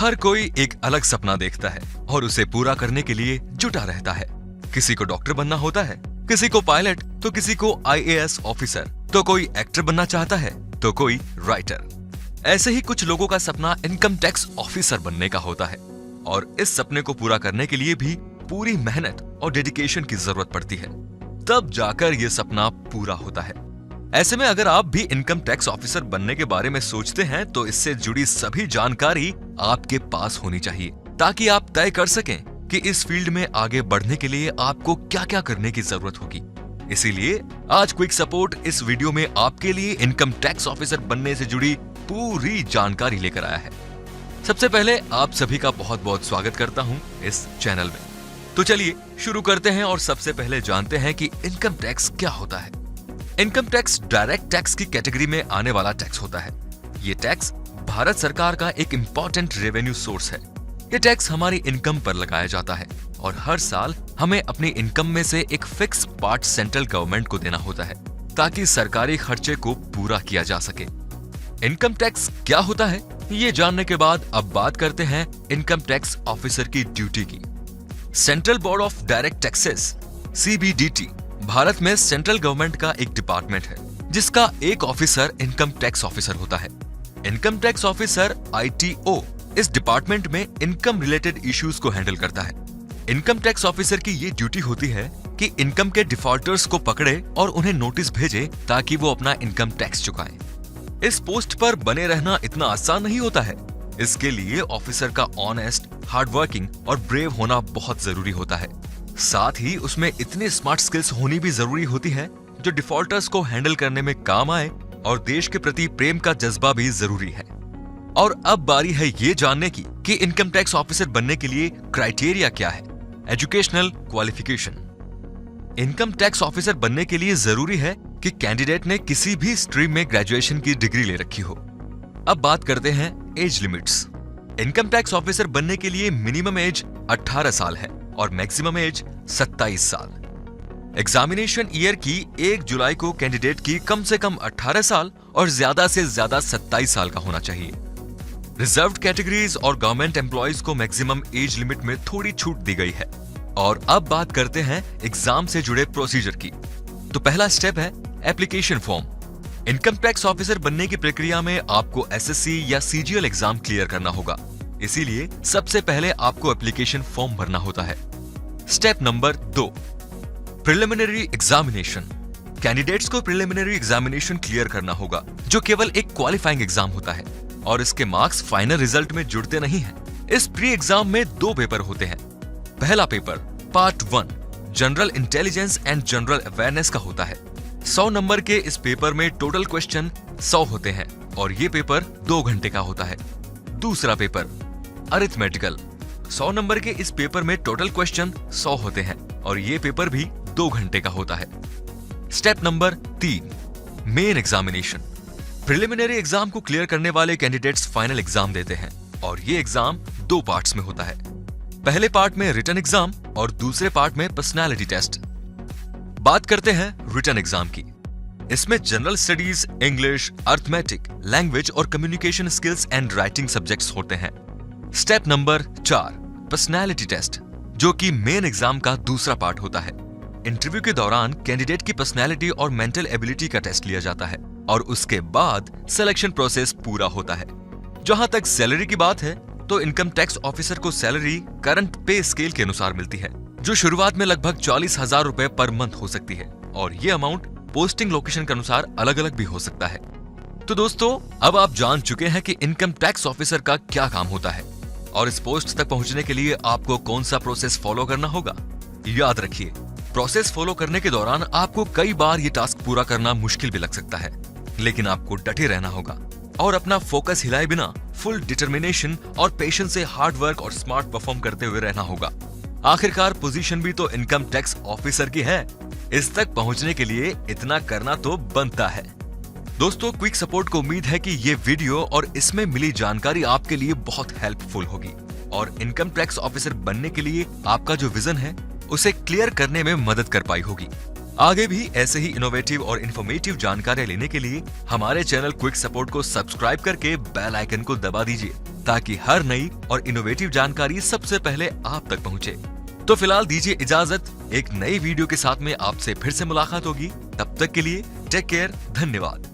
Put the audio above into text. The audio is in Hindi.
हर कोई एक अलग सपना देखता है और उसे पूरा करने के लिए जुटा रहता है। किसी को डॉक्टर बनना होता है, किसी को पायलट, तो किसी को IAS ऑफिसर, तो कोई एक्टर बनना चाहता है, तो कोई राइटर। ऐसे ही कुछ लोगों का सपना इनकम टैक्स ऑफिसर बनने का होता है और इस सपने को पूरा करने के लिए भी पूरी मेहनत और डेडिकेशन की जरूरत पड़ती है, तब जाकर यह सपना पूरा होता है। ऐसे में अगर आप भी इनकम टैक्स ऑफिसर बनने के बारे में सोचते हैं तो इससे जुड़ी सभी जानकारी आपके पास होनी चाहिए, ताकि आप तय कर सकें कि इस फील्ड में आगे बढ़ने के लिए आपको क्या क्या करने की जरूरत होगी। इसीलिए आज क्विक सपोर्ट इस वीडियो में आपके लिए इनकम टैक्स ऑफिसर बनने से जुड़ी पूरी जानकारी लेकर आया है। सबसे पहले आप सभी का बहुत बहुत स्वागत करता हूं इस चैनल में। तो चलिए शुरू करते हैं और सबसे पहले जानते हैं कि इनकम टैक्स क्या होता है। इनकम टैक्स डायरेक्ट टैक्स की कैटेगरी में आने वाला टैक्स होता है। ये टैक्स भारत सरकार का एक इम्पोर्टेंट रेवेन्यू सोर्स है। ये टैक्स हमारी इनकम पर लगाया जाता है और हर साल हमें अपनी इनकम में से एक फिक्स पार्ट सेंट्रल गवर्नमेंट को देना होता है, ताकि सरकारी खर्चे को पूरा किया जा सके। इनकम टैक्स क्या होता है, ये जानने के बाद अब बात करते हैं इनकम टैक्स ऑफिसर की ड्यूटी की। Central board of direct taxes CBDT Bharat में सेंट्रल गवर्नमेंट का एक डिपार्टमेंट है, जिसका एक ऑफिसर इनकम टैक्स ऑफिसर होता है। इनकम टैक्स ऑफिसर ITO इस डिपार्टमेंट में इनकम रिलेटेड इश्यूज को हैंडल करता है। इनकम टैक्स ऑफिसर की ये ड्यूटी होती है कि इनकम के डिफॉल्टर्स को पकड़े और उन्हें नोटिस भेजे, ताकि वो अपना इनकम टैक्स चुकाएं। इस पोस्ट पर बने रहना इतना आसान नहीं होता है। इसके लिए ऑफिसर का ऑनेस्ट, हार्डवर्किंग और ब्रेव होना बहुत जरूरी होता है। साथ ही उसमें इतनी स्मार्ट स्किल्स होनी भी जरूरी होती है जो डिफॉल्टर्स को हैंडल करने में काम आए, और देश के प्रति प्रेम का जज्बा भी जरूरी है। और अब बारी है ये जानने की कि इनकम टैक्स ऑफिसर बनने के लिए क्राइटेरिया क्या है। Educational qualification. Income tax officer बनने के लिए जरूरी है कि कैंडिडेट ने किसी भी स्ट्रीम में ग्रेजुएशन की डिग्री ले रखी हो। अब बात करते हैं as limits. Income tax officer बनने के लिए मिनिमम एज 18 साल है और मैक्सिमम एज 27 साल। एग्जामिनेशन ईयर की 1 जुलाई को कैंडिडेट की कम से कम 18 साल और ज्यादा से ज्यादा 27 साल का होना चाहिए। रिजर्व्ड कैटेगरीज और गवर्नमेंट एम्प्लॉयज को मैक्सिमम एज लिमिट में थोड़ी छूट दी गई है। और अब बात करते हैं एग्जाम से जुड़े प्रोसीजर की। तो पहला स्टेप है application form. Income tax officer बनने की प्रक्रिया में आपको SSC या CGL एग्जाम क्लियर करना होगा। इसीलिए सबसे पहले आपको एप्लीकेशन फॉर्म भरना होता है। Step number 2, preliminary examination. Candidates को प्रिलिमिनरी एग्जामिनेशन क्लियर करना होगा, जो केवल एक क्वालिफाइंग एग्जाम होता है और इसके मार्क्स फाइनल रिजल्ट में जुड़ते नहीं हैं। इस प्री एग्जाम में 2 पेपर होते हैं। पहला paper part 1 general intelligence and general awareness का होता है। 100 नंबर के इस पेपर में टोटल क्वेश्चन 100 होते हैं और ये पेपर 2 घंटे का होता है। दूसरा पेपर अरिथमेटिकल। 100 नंबर के इस पेपर में टोटल क्वेश्चन 100 होते हैं और ये पेपर भी 2 घंटे का होता है। Step number 3, main examination. Preliminary exam को क्लियर करने वाले कैंडिडेट्स फाइनल एग्जाम देते हैं और ये एग्जाम 2 पार्ट्स में होता है। पहले पार्ट में रिटन एग्जाम और दूसरे पार्ट में पर्सनालिटी टेस्ट। बात करते हैं रिटन एग्जाम की। इसमें general studies, English, arithmetic, language और communication skills and writing subjects होते हैं। स्टेप नंबर 4, पर्सनालिटी टेस्ट, जो कि मेन एग्जाम का दूसरा पार्ट होता है। इंटरव्यू के दौरान कैंडिडेट की पर्सनालिटी और मेंटल एबिलिटी का टेस्ट लिया जाता है और उसके बाद सिलेक्शन प्रोसेस पूरा होता है। जहां तक सैलरी की बात है तो इनकम टैक्स ऑफिसर को सैलरी करंट पे स्केल के अनुसार मिलती है, जो शुरुआत में लगभग 40,000 रुपए पर मंथ हो सकती है और ये अमाउंट पोस्टिंग लोकेशन के अनुसार अलग अलग भी हो सकता है। तो दोस्तों, अब आप जान चुके हैं कि इनकम टैक्स ऑफिसर का क्या काम होता है और इस पोस्ट तक पहुंचने के लिए आपको कौन सा प्रोसेस फॉलो करना होगा। याद रखिए, प्रोसेस फॉलो करने के दौरान आपको कई बार ये टास्क पूरा करना मुश्किल भी लग सकता है, लेकिन आपको डटे रहना होगा और अपना फोकस हिलाए बिना फुल डिटर्मिनेशन और पेशेंस से हार्ड वर्क और स्मार्ट परफॉर्म करते हुए रहना होगा। आखिरकार पोजीशन भी तो इनकम टैक्स ऑफिसर की है। इस तक पहुंचने के लिए इतना करना तो बनता है। दोस्तों, क्विक सपोर्ट को उम्मीद है कि ये वीडियो और इसमें मिली जानकारी आपके लिए बहुत हेल्पफुल होगी और इनकम टैक्स ऑफिसर बनने के लिए आपका जो विजन है उसे क्लियर करने में मदद कर पाई होगी। आगे भी ऐसे ही इनोवेटिव और इन्फॉर्मेटिव जानकारी लेने के लिए हमारे चैनल क्विक सपोर्ट को सब्सक्राइब करके बेल आइकन को दबा दीजिए ताकि हर नई और इनोवेटिव जानकारी सबसे पहले आप तक पहुंचे। तो फिलहाल दीजिए इजाजत, एक नई वीडियो के साथ में आपसे फिर से मुलाकात होगी। तब तक के लिए टेक केयर, धन्यवाद।